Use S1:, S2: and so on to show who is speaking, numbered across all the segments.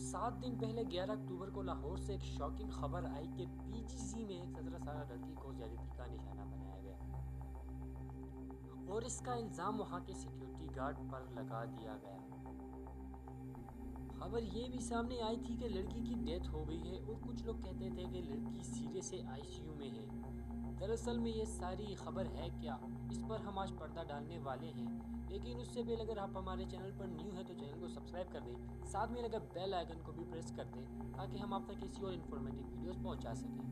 S1: 7 दिन पहले 11 अक्टूबर को लाहौर से एक शॉकिंग खबर आई कि पीजीसी में एक 17 साल लड़की को ज्यादती का निशाना बनाया गया और इसका इल्जाम वहां के सिक्योरिटी गार्ड पर लगा दिया गया। खबर ये भी सामने आई थी कि लड़की की डेथ हो गई है और कुछ लोग कहते थे कि लड़की सीरियस से आईसीयू में है। दरअसल में ये सारी खबर है क्या, इस पर हम आज पर्दा डालने वाले हैं। लेकिन उससे पहले अगर आप हमारे चैनल पर न्यू है तो चैनल को सब्सक्राइब कर दें, साथ में लगा बेल आइकन को भी प्रेस कर दें ताकि हम आप तक किसी और इन्फॉर्मेटिव वीडियोस पहुंचा सकें।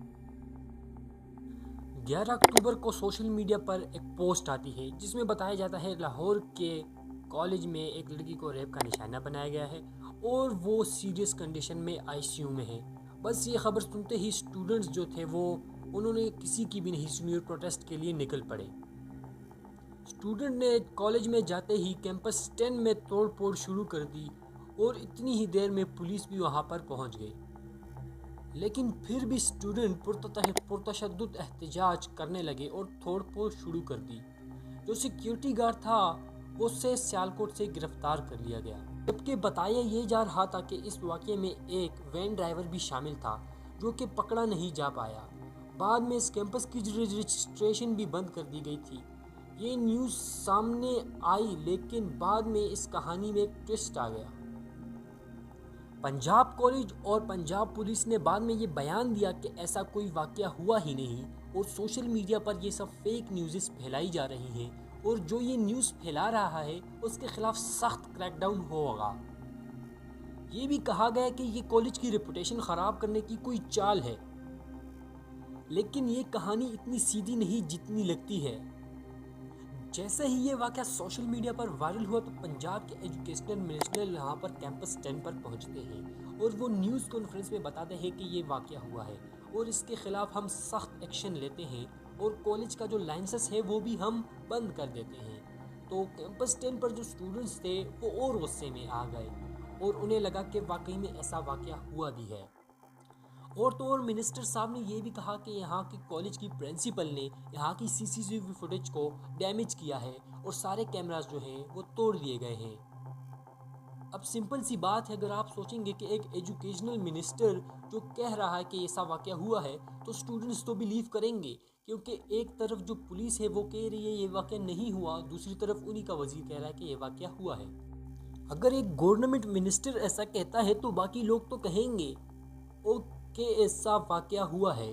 S1: 11 अक्टूबर को सोशल मीडिया पर एक पोस्ट आती है जिसमें बताया जाता है लाहौर के कॉलेज में एक लड़की को रेप का निशाना बनाया गया है और वो सीरियस कंडीशन में आईसीयू में है। बस ये खबर सुनते ही स्टूडेंट्स जो थे वो उन्होंने किसी की भी नहीं सुनी और प्रोटेस्ट के लिए निकल पड़े। स्टूडेंट ने कॉलेज में जाते ही कैंपस 10 में तोड़ फोड़ शुरू कर दी और इतनी ही देर में पुलिस भी वहां पर पहुंच गई। लेकिन फिर भी स्टूडेंट पुरतशद्दुद एहतजाज करने लगे और तोड़ फोड़ शुरू कर दी। जो सिक्योरिटी गार्ड था उससे सियालकोट से गिरफ्तार कर लिया गया, जबकि बताया ये जा रहा था कि इस वाक़ये में एक वैन ड्राइवर भी शामिल था जो कि पकड़ा नहीं जा पाया। बाद में इस कैंपस की रजिस्ट्रेशन भी बंद कर दी गई थी। ये न्यूज़ सामने आई लेकिन बाद में इस कहानी में एक ट्विस्ट आ गया। पंजाब कॉलेज और पंजाब पुलिस ने बाद में ये बयान दिया कि ऐसा कोई वाक़या हुआ ही नहीं और सोशल मीडिया पर ये सब फेक न्यूज़ फैलाई जा रही हैं और जो ये न्यूज़ फैला रहा है उसके खिलाफ सख्त क्रैकडाउन होगा। ये भी कहा गया कि ये कॉलेज की रेपुटेशन ख़राब करने की कोई चाल है, लेकिन ये कहानी इतनी सीधी नहीं जितनी लगती है। जैसे ही ये वाक़या सोशल मीडिया पर वायरल हुआ तो पंजाब के एजुकेशनल मिनिस्टर यहाँ पर कैंपस 10 पर पहुँचते हैं और वो न्यूज़ कॉन्फ्रेंस में बताते हैं कि ये वाक़या हुआ है और इसके ख़िलाफ़ हम सख्त एक्शन लेते हैं और कॉलेज का जो लाइसेंस है वो भी हम बंद कर देते हैं। तो कैंपस 10 पर जो स्टूडेंट्स थे वो और गुस्से में आ गए और उन्हें लगा कि वाकई में ऐसा वाक़या हुआ भी है। और तो और मिनिस्टर साहब ने ये भी कहा कि यहाँ के कॉलेज की प्रिंसिपल ने यहाँ की सीसीटीवी फुटेज को डैमेज किया है और सारे कैमरास जो हैं वो तोड़ दिए गए हैं। अब सिंपल सी बात है, अगर आप सोचेंगे कि एक एजुकेशनल मिनिस्टर जो कह रहा है कि ऐसा वाक़या हुआ है तो स्टूडेंट्स तो बिलीव करेंगे, क्योंकि एक तरफ जो पुलिस है वो कह रही है ये वाक़या नहीं हुआ, दूसरी तरफ उन्हीं का वजीर कह रहा है कि ये वाक़या हुआ है। अगर एक गवर्नमेंट मिनिस्टर ऐसा कहता है तो बाकी लोग तो कहेंगे कि ऐसा वाक़या हुआ है।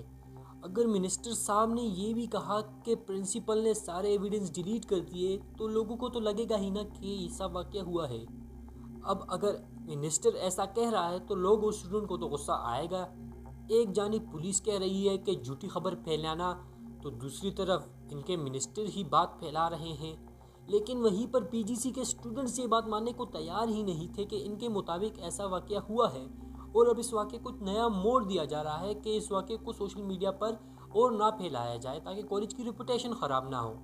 S1: अगर मिनिस्टर साहब ने ये भी कहा कि प्रिंसिपल ने सारे एविडेंस डिलीट कर दिए तो लोगों को तो लगेगा ही ना कि ऐसा वाक़या हुआ है। अब अगर मिनिस्टर ऐसा कह रहा है तो लोग और स्टूडेंट को तो गुस्सा आएगा। एक जानिब पुलिस कह रही है कि झूठी खबर फैलाना, तो दूसरी तरफ इनके मिनिस्टर ही बात फैला रहे हैं। लेकिन वहीं पर पीजीसी के स्टूडेंट्स ये बात मानने को तैयार ही नहीं थे कि इनके मुताबिक ऐसा वाक़या हुआ है और अब इस वाक़े को नया मोड़ दिया जा रहा है कि इस वाक़े को सोशल मीडिया पर और ना फैलाया जाए ताकि कॉलेज की रेपुटेशन ख़राब ना हो।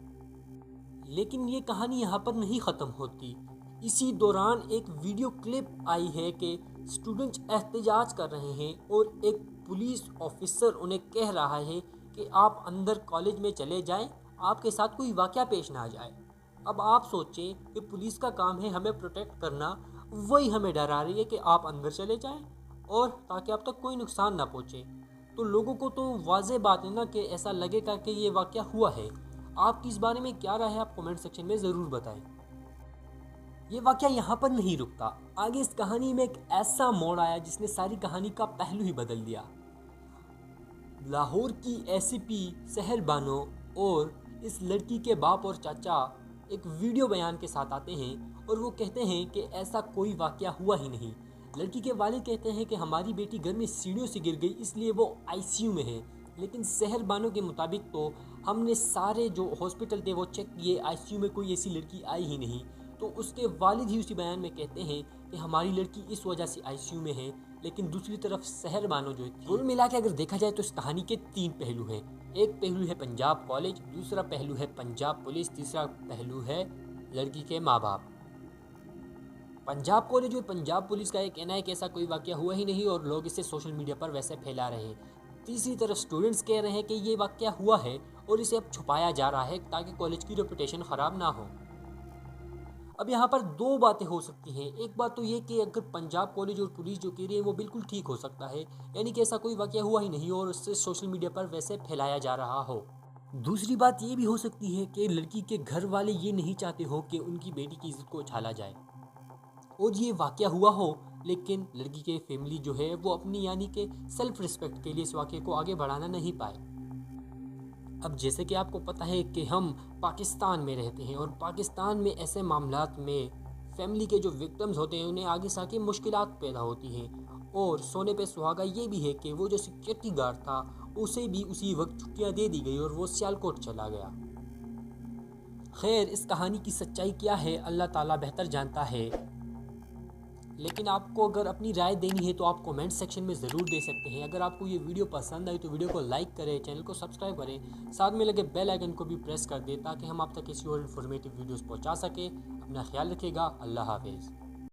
S1: लेकिन ये कहानी यहाँ पर नहीं ख़त्म होती। इसी दौरान एक वीडियो क्लिप आई है कि स्टूडेंट्स एहतजाज कर रहे हैं और एक पुलिस ऑफिसर उन्हें कह रहा है कि आप अंदर कॉलेज में चले जाएं, आपके साथ कोई वाक़या पेश ना आ जाए। अब आप सोचें कि पुलिस का काम है हमें प्रोटेक्ट करना, वही हमें डरा रही है कि आप अंदर चले जाएं और ताकि आप तक कोई नुकसान ना पहुँचे। तो लोगों को तो वाज़ेह बात है ना कि ऐसा लगेगा कि ये वाक़या हुआ है। आपकी इस बारे में क्या राय है, आप कमेंट सेक्शन में ज़रूर बताएं। ये वाक़या यहाँ पर नहीं रुकता, आगे इस कहानी में एक ऐसा मोड़ आया जिसने सारी कहानी का पहलू ही बदल दिया। लाहौर की एसीपी सहर बानो और इस लड़की के बाप और चाचा एक वीडियो बयान के साथ आते हैं और वो कहते हैं कि ऐसा कोई वाक़या हुआ ही नहीं। लड़की के वालिद कहते हैं कि हमारी बेटी घर में सीढ़ियों से गिर गई इसलिए वो आईसीयू में है, लेकिन सहर बानो के मुताबिक तो हमने सारे जो हॉस्पिटल थे वो चेक किए, आईसीयू में कोई ऐसी लड़की आई ही नहीं। तो उसके वालिद ही उसी बयान में कहते हैं कि हमारी लड़की इस वजह से आईसीयू में है। लेकिन दूसरी तरफ सहर बानो जो थी, कुल मिला के अगर देखा जाए तो इस कहानी के 3 पहलू हैं। एक पहलू है पंजाब कॉलेज, दूसरा पहलू है पंजाब पुलिस, तीसरा पहलू है लड़की के माँ बाप। पंजाब कॉलेज और पंजाब पुलिस का ये कहना है कि ऐसा कोई वाक़या हुआ ही नहीं और लोग इसे सोशल मीडिया पर वैसे फैला रहे हैं। तीसरी तरफ स्टूडेंट्स कह रहे हैं कि ये वाक़या हुआ है और इसे अब छुपाया जा रहा है ताकि कॉलेज की रेपुटेशन ख़राब ना हो। اب یہاں پر دو باتیں ہو سکتی ہیں. ایک بات تو یہ کہ اگر پنجاب کالج اور پولیس جو کہہ رہی ہے وہ بالکل ٹھیک ہو سکتا ہے، یعنی کہ ایسا کوئی واقعہ ہوا ہی نہیں اور اس سے سوشل میڈیا پر ویسے پھیلایا جا رہا ہو. دوسری بات یہ بھی ہو سکتی ہے کہ لڑکی کے گھر والے یہ نہیں چاہتے ہو کہ ان کی بیٹی کی عزت کو اچھالا جائے اور یہ واقعہ ہوا ہو، لیکن لڑکی کے فیملی جو ہے وہ اپنی یعنی کہ سیلف ریسپیکٹ کے لیے اس واقعے کو آگے بڑھانا نہیں پائے. اب جیسے کہ آپ کو پتہ ہے کہ ہم پاکستان میں رہتے ہیں اور پاکستان میں ایسے معاملات میں فیملی کے جو وکٹمز ہوتے ہیں انہیں آگے سے آگے مشکلات پیدا ہوتی ہیں. اور سونے پہ سہاگا یہ بھی ہے کہ وہ جو سیکیورٹی گارڈ تھا اسے بھی اسی وقت چھٹیاں دے دی گئی اور وہ سیالکوٹ چلا گیا. خیر، اس کہانی کی سچائی کیا ہے اللہ تعالیٰ بہتر جانتا ہے، لیکن آپ کو اگر اپنی رائے دینی ہے تو آپ کومنٹ سیکشن میں ضرور دے سکتے ہیں. اگر آپ کو یہ ویڈیو پسند آئی تو ویڈیو کو لائک کریں، چینل کو سبسکرائب کریں، ساتھ میں لگے بیل آئیکن کو بھی پریس کر دیں تاکہ ہم آپ تک کسی اور انفارمیٹیو ویڈیوز پہنچا سکیں. اپنا خیال رکھیے گا. اللہ حافظ.